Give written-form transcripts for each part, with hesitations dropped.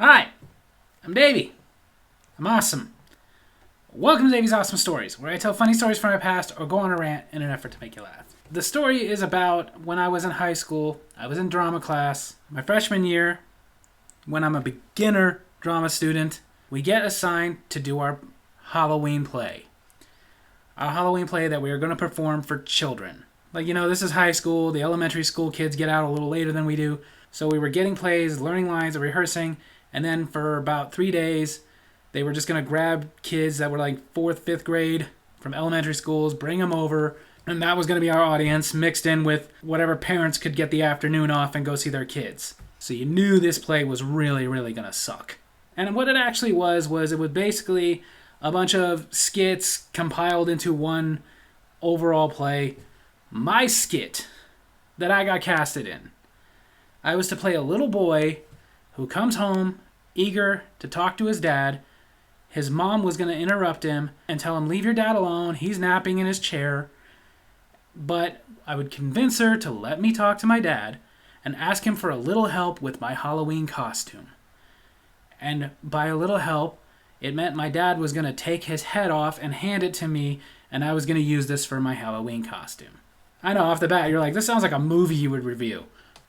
Hi, I'm Davy. I'm awesome. Welcome to Davy's Awesome Stories, where I tell funny stories from my past or go on a rant in an effort to make you laugh. The story is about when I was in high school. I was in drama class, my freshman year, when I'm a beginner drama student. We get assigned to do our Halloween play. A Halloween play that we are going to perform for children. This is high school. The elementary school kids get out a little later than we do. So we were getting plays, learning lines, rehearsing. And then for about 3 days, they were just going to grab kids that were like 4th, 5th grade from elementary schools, bring them over. And that was going to be our audience, mixed in with whatever parents could get the afternoon off and go see their kids. So you knew this play was really, really going to suck. And what it actually was it was basically a bunch of skits compiled into one overall play. My skit that I got casted in. I was to play a little boy who comes home eager to talk to his dad. His mom was going to interrupt him and tell him, "Leave your dad alone. He's napping in his chair." But I would convince her to let me talk to my dad and ask him for a little help with my Halloween costume. And by a little help, it meant my dad was going to take his head off and hand it to me, and I was going to use this for my Halloween costume. I know, off the bat, you're like, this sounds like a movie you would review.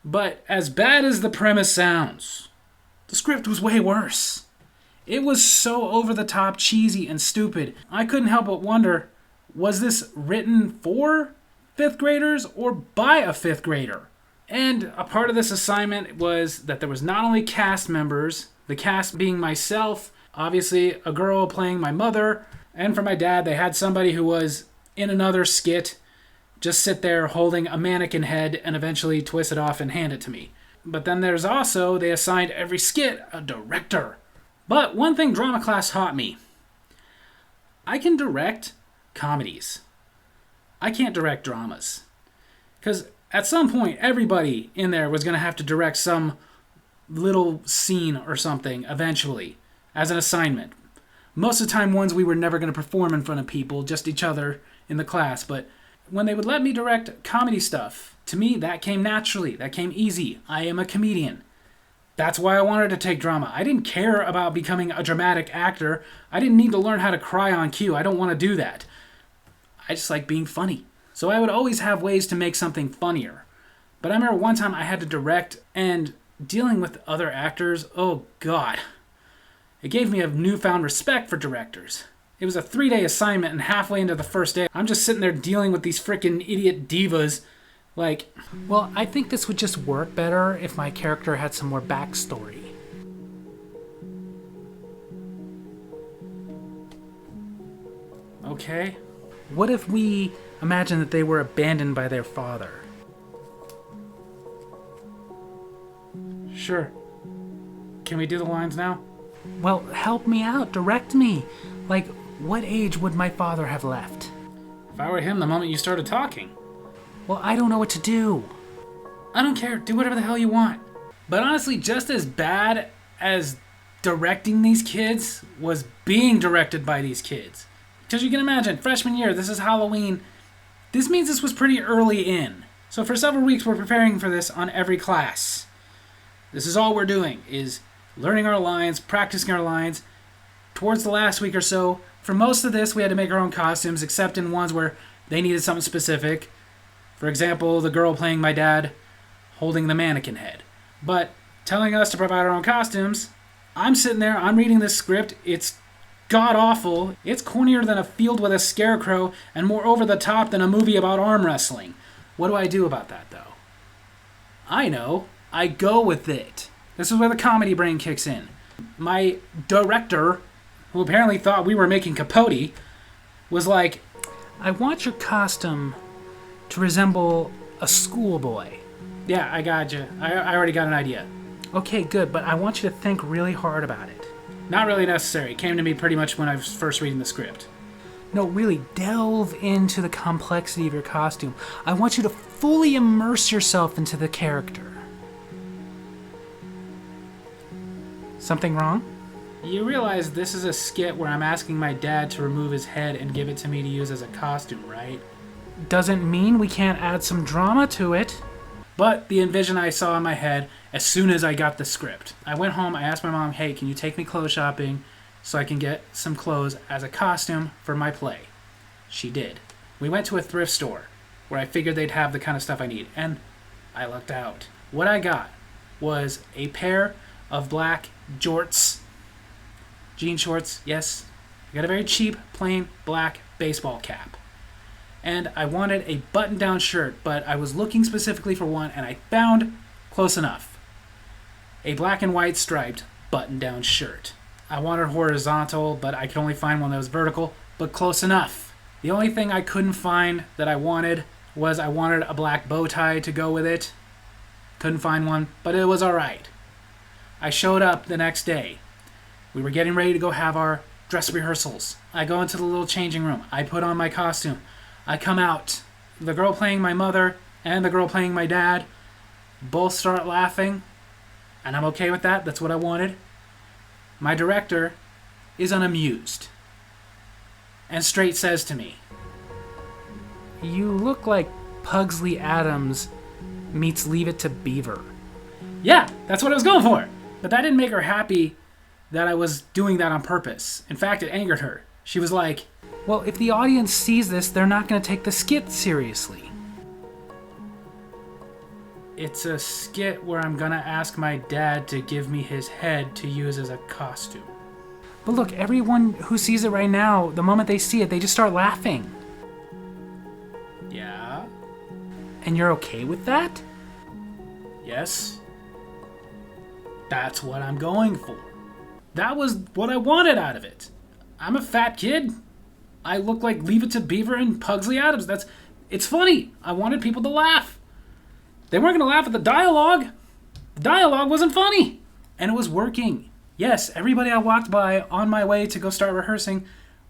But as bad as the premise sounds, the script was way worse. It was so over-the-top, cheesy, and stupid. I couldn't help but wonder, was this written for 5th graders or by a 5th grader? And a part of this assignment was that there was not only cast members, the cast being myself, obviously a girl playing my mother, and for my dad, they had somebody who was in another skit just sit there holding a mannequin head and eventually twist it off and hand it to me. But then there's also, they assigned every skit a director. But one thing drama class taught me, I can direct comedies. I can't direct dramas. Because at some point, everybody in there was going to have to direct some little scene or something eventually as an assignment. Most of the time, ones we were never going to perform in front of people, just each other in the class. But when they would let me direct comedy stuff, to me, that came naturally. That came easy. I am a comedian. That's why I wanted to take drama. I didn't care about becoming a dramatic actor. I didn't need to learn how to cry on cue. I don't want to do that. I just like being funny. So I would always have ways to make something funnier. But I remember one time I had to direct, and dealing with other actors, oh God. It gave me a newfound respect for directors. It was a 3-day assignment, and halfway into the first day, I'm just sitting there dealing with these freaking idiot divas. Well, I think this would just work better if my character had some more backstory. Okay. What if we imagine that they were abandoned by their father? Sure. Can we do the lines now? Well, help me out. Direct me. What age would my father have left? If I were him the moment you started talking. Well, I don't know what to do. I don't care. Do whatever the hell you want. But honestly, just as bad as directing these kids was being directed by these kids. Because you can imagine, freshman year, this is Halloween. This means this was pretty early in. So for several weeks, we're preparing for this on every class. This is all we're doing, is learning our lines, practicing our lines. Towards the last week or so, for most of this, we had to make our own costumes, except in ones where they needed something specific. For example, the girl playing my dad holding the mannequin head. But telling us to provide our own costumes, I'm sitting there, I'm reading this script, it's god-awful, it's cornier than a field with a scarecrow, and more over-the-top than a movie about arm wrestling. What do I do about that, though? I know, I go with it. This is where the comedy brain kicks in. My director, who apparently thought we were making Capote, was like, I want your costume to resemble a schoolboy. Yeah, I got you. I already got an idea. Okay, good, but I want you to think really hard about it. Not really necessary. It came to me pretty much when I was first reading the script. No, really, delve into the complexity of your costume. I want you to fully immerse yourself into the character. Something wrong? You realize this is a skit where I'm asking my dad to remove his head and give it to me to use as a costume, right? Doesn't mean we can't add some drama to it. But the envision I saw in my head as soon as I got the script. I went home, I asked my mom, hey, can you take me clothes shopping so I can get some clothes as a costume for my play? She did. We went to a thrift store where I figured they'd have the kind of stuff I need, and I lucked out. What I got was a pair of black jorts, jean shorts, yes. I got a very cheap, plain black baseball cap. And I wanted a button-down shirt, but I was looking specifically for one, and I found close enough. A black and white striped button-down shirt. I wanted horizontal, but I could only find one that was vertical, but close enough. The only thing I couldn't find that I wanted was I wanted a black bow tie to go with it. Couldn't find one, but it was alright. I showed up the next day. We were getting ready to go have our dress rehearsals. I go into the little changing room. I put on my costume. I come out. The girl playing my mother and the girl playing my dad both start laughing, and I'm okay with that. That's what I wanted. My director is unamused and straight says to me, "You look like Pugsley Adams meets Leave It to Beaver." Yeah, that's what I was going for. But that didn't make her happy that I was doing that on purpose. In fact, it angered her. She was like, well, if the audience sees this, they're not going to take the skit seriously. It's a skit where I'm going to ask my dad to give me his head to use as a costume. But look, everyone who sees it right now, the moment they see it, they just start laughing. Yeah? And you're okay with that? Yes. That's what I'm going for. That was what I wanted out of it. I'm a fat kid. I look like Leave It to Beaver and Pugsley Adams. It's funny. I wanted people to laugh. They weren't going to laugh at the dialogue. The dialogue wasn't funny. And it was working. Yes, everybody I walked by on my way to go start rehearsing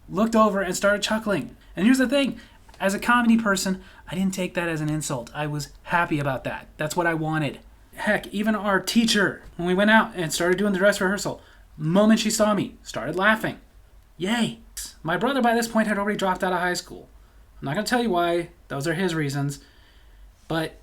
looked over and started chuckling. And here's the thing. As a comedy person, I didn't take that as an insult. I was happy about that. That's what I wanted. Heck, even our teacher, when we went out and started doing the dress rehearsal, the moment she saw me, started laughing. Yay. My brother by this point had already dropped out of high school. I'm not going to tell you why. Those are his reasons. But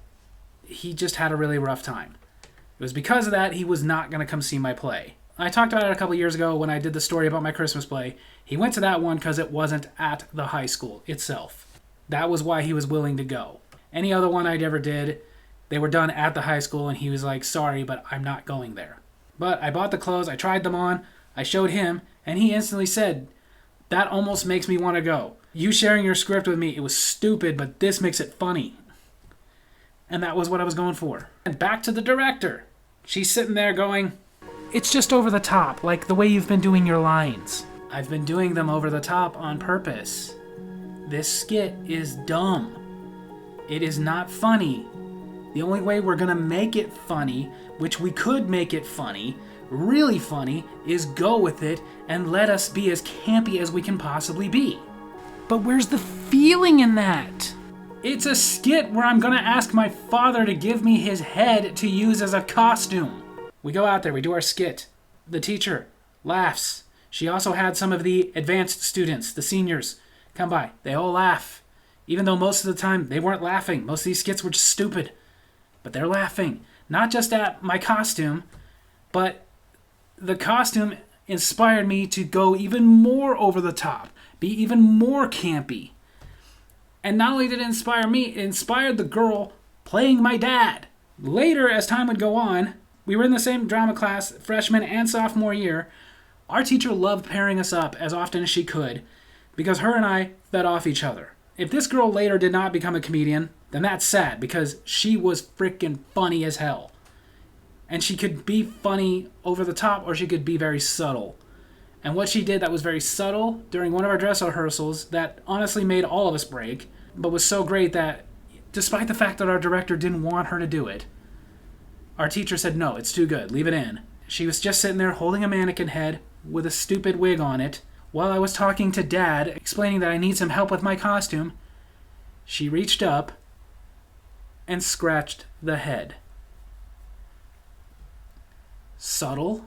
he just had a really rough time. It was because of that he was not going to come see my play. I talked about it a couple years ago when I did the story about my Christmas play. He went to that one because it wasn't at the high school itself. That was why he was willing to go. Any other one I'd ever did, they were done at the high school and he was like, sorry, but I'm not going there. But I bought the clothes, I tried them on, I showed him, and he instantly said, that almost makes me want to go. You sharing your script with me, it was stupid, but this makes it funny. And that was what I was going for. And back to the director. She's sitting there going, it's just over the top, like the way you've been doing your lines. I've been doing them over the top on purpose. This skit is dumb. It is not funny. The only way we're gonna make it funny, which we could make it funny, really funny, is go with it and let us be as campy as we can possibly be. But where's the feeling in that? It's a skit where I'm gonna ask my father to give me his head to use as a costume. We go out there, we do our skit. The teacher laughs. She also had some of the advanced students, the seniors, come by. They all laugh. Even though most of the time they weren't laughing. Most of these skits were just stupid. But they're laughing. Not just at my costume, but the costume inspired me to go even more over the top. Be even more campy. And not only did it inspire me, it inspired the girl playing my dad. Later, as time would go on, we were in the same drama class, freshman and sophomore year. Our teacher loved pairing us up as often as she could because her and I fed off each other. If this girl later did not become a comedian, then that's sad because she was freaking funny as hell. And she could be funny over the top or she could be very subtle. And what she did that was very subtle during one of our dress rehearsals that honestly made all of us break, but was so great that despite the fact that our director didn't want her to do it, our teacher said, no, it's too good, leave it in. She was just sitting there holding a mannequin head with a stupid wig on it while I was talking to Dad, explaining that I need some help with my costume. She reached up and scratched the head. Subtle,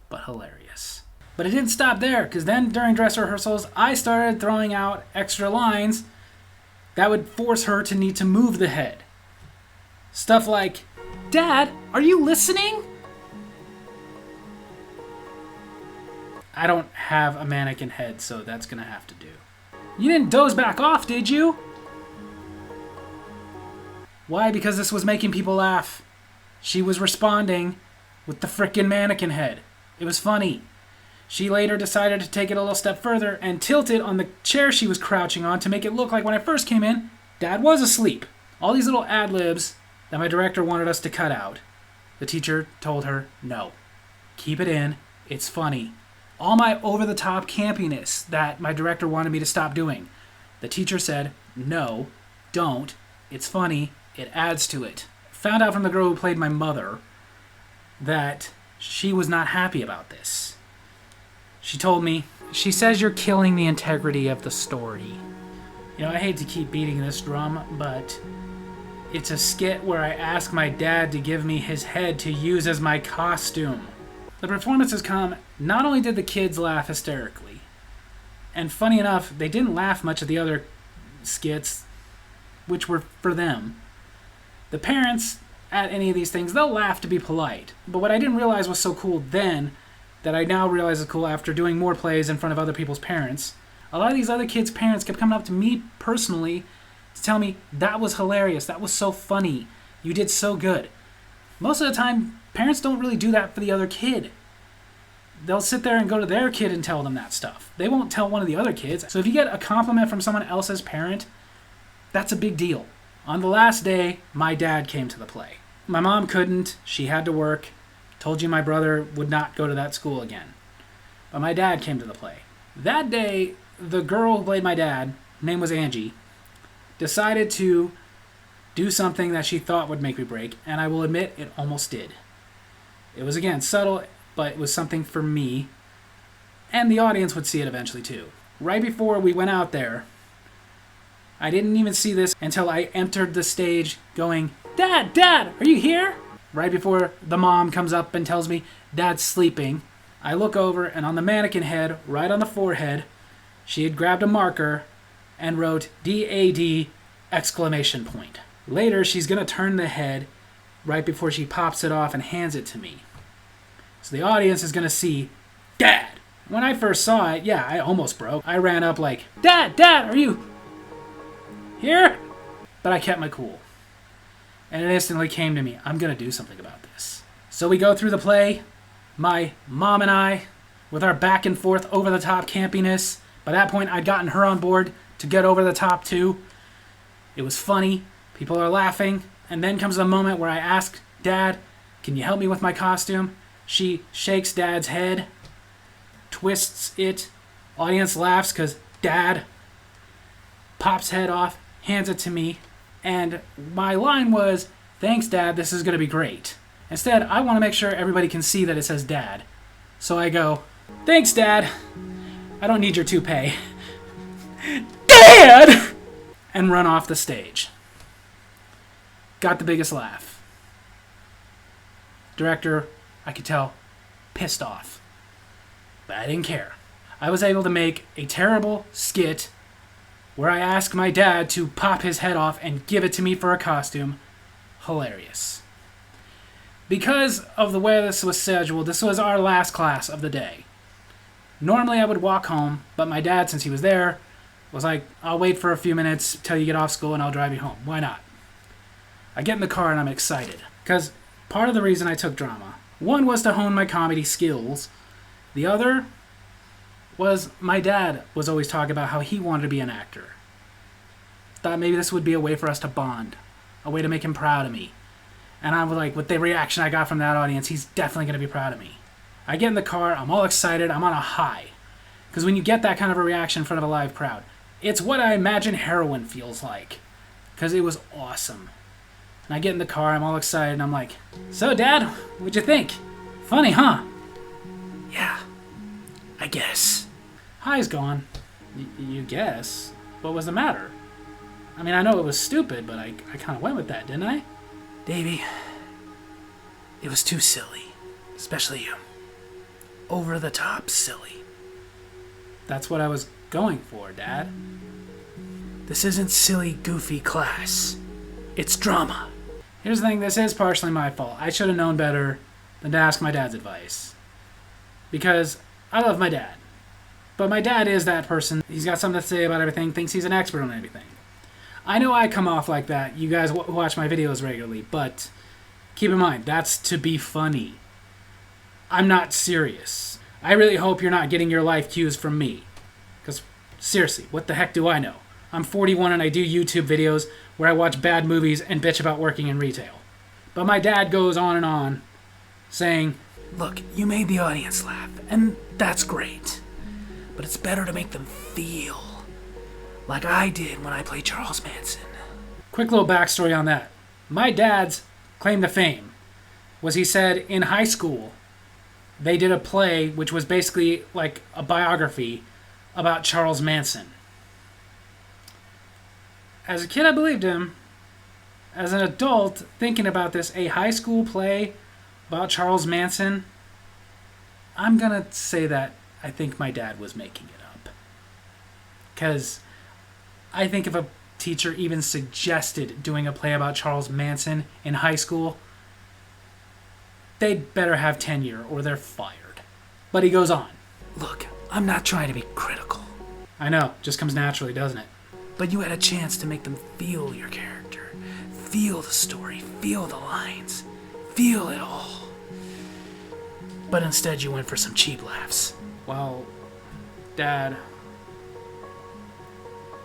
but hilarious. But it didn't stop there, because then during dress rehearsals, I started throwing out extra lines that would force her to need to move the head. Stuff like, "Dad, are you listening?" I don't have a mannequin head, so that's gonna have to do. "You didn't doze back off, did you?" Why? Because this was making people laugh. She was responding with the frickin' mannequin head. It was funny. She later decided to take it a little step further and tilt it on the chair she was crouching on to make it look like when I first came in, Dad was asleep. All these little ad-libs that my director wanted us to cut out. The teacher told her, no, keep it in, it's funny. All my over-the-top campiness that my director wanted me to stop doing. The teacher said, no, don't, it's funny, it adds to it. Found out from the girl who played my mother that she was not happy about this. She told me, she says you're killing the integrity of the story. You know, I hate to keep beating this drum, but it's a skit where I ask my dad to give me his head to use as my costume. The performances come, not only did the kids laugh hysterically, and funny enough, they didn't laugh much at the other skits, which were for them. The parents at any of these things, they'll laugh to be polite. But what I didn't realize was so cool then, that I now realize is cool after doing more plays in front of other people's parents, a lot of these other kids' parents kept coming up to me personally to tell me, that was hilarious, that was so funny, you did so good. Most of the time, parents don't really do that for the other kid. They'll sit there and go to their kid and tell them that stuff. They won't tell one of the other kids. So if you get a compliment from someone else's parent, that's a big deal. On the last day, my dad came to the play. My mom couldn't, she had to work. Told you my brother would not go to that school again. But my dad came to the play. That day, the girl who played my dad, her name was Angie, decided to do something that she thought would make me break, and I will admit it almost did. It was, again, subtle, but it was something for me, and the audience would see it eventually too. Right before we went out there, I didn't even see this until I entered the stage going, "Dad, Dad, are you here?" Right before the mom comes up and tells me, "Dad's sleeping," I look over, and on the mannequin head, right on the forehead, she had grabbed a marker and wrote DAD exclamation point. Later, she's going to turn the head right before she pops it off and hands it to me. So the audience is going to see Dad. When I first saw it, yeah, I almost broke. I ran up like, "Dad, Dad, are you here?" But I kept my cool. And it instantly came to me, I'm going to do something about this. So we go through the play, my mom and I, with our back and forth over-the-top campiness. By that point, I'd gotten her on board to get over the top too. It was funny. People are laughing. And then comes a moment where I ask Dad, "Can you help me with my costume?" She shakes Dad's head, twists it. Audience laughs because Dad pops head off, hands it to me. And my line was, "Thanks, Dad, this is going to be great." Instead, I want to make sure everybody can see that it says Dad. So I go, "Thanks, Dad. I don't need your toupee." "Dad!" And run off the stage. Got the biggest laugh. Director, I could tell, pissed off. But I didn't care. I was able to make a terrible skit where I asked my dad to pop his head off and give it to me for a costume. Hilarious. Because of the way this was scheduled, this was our last class of the day. Normally I would walk home, but my dad, since he was there, was like, "I'll wait for a few minutes till you get off school and I'll drive you home." Why not? I get in the car and I'm excited. Because part of the reason I took drama, one was to hone my comedy skills. The other was my dad was always talking about how he wanted to be an actor. Thought maybe this would be a way for us to bond, a way to make him proud of me. And I was like, with the reaction I got from that audience, he's definitely going to be proud of me. I get in the car, I'm all excited, I'm on a high. Because when you get that kind of a reaction in front of a live crowd, it's what I imagine heroin feels like. Because it was awesome. And I get in the car, I'm all excited, and I'm like, "So, Dad, what'd you think? Funny, huh?" "Yeah, I guess." High's gone. You guess? What was the matter? I mean, I know it was stupid, but I kind of went with that, didn't I? "Davy, it was too silly. Especially you. Over the top silly." That's what I was going for, Dad. "This isn't silly, goofy class. It's drama. Here's the thing, this is partially my fault. I should have known better than to ask my dad's advice. Because I love my dad. But my dad is that person. He's got something to say about everything, thinks he's an expert on everything. I know I come off like that, you guys who watch my videos regularly, but keep in mind, that's to be funny. I'm not serious. I really hope you're not getting your life cues from me. Because, seriously, what the heck do I know? I'm 41 and I do YouTube videos where I watch bad movies and bitch about working in retail. But my dad goes on, saying, look, you made the audience laugh, and that's great. But it's better to make them feel like I did when I played Charles Manson. Quick little backstory on that. My dad's claim to fame was he said in high school they did a play which was basically like a biography about Charles Manson. As a kid, I believed him. As an adult, thinking about this, a high school play about Charles Manson, I'm gonna say that I think my dad was making it up. Because I think if a teacher even suggested doing a play about Charles Manson in high school, they'd better have tenure or they're fired. But he goes on. Look, I'm not trying to be critical. I know, just comes naturally, doesn't it? But you had a chance to make them feel your character. Feel the story, feel the lines, feel it all. But instead you went for some cheap laughs. Well, Dad,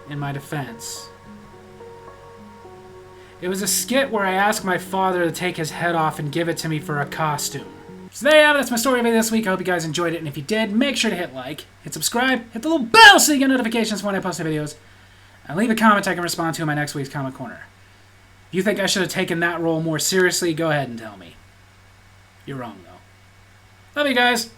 in my defense, it was a skit where I asked my father to take his head off and give it to me for a costume. So there you have it, that's my story of it this week. I hope you guys enjoyed it, and if you did, make sure to hit like, hit subscribe, hit the little bell so you get notifications when I post the videos, and leave a comment I can respond to in my next week's Comic Corner. If you think I should have taken that role more seriously, go ahead and tell me. You're wrong, though. Love you guys!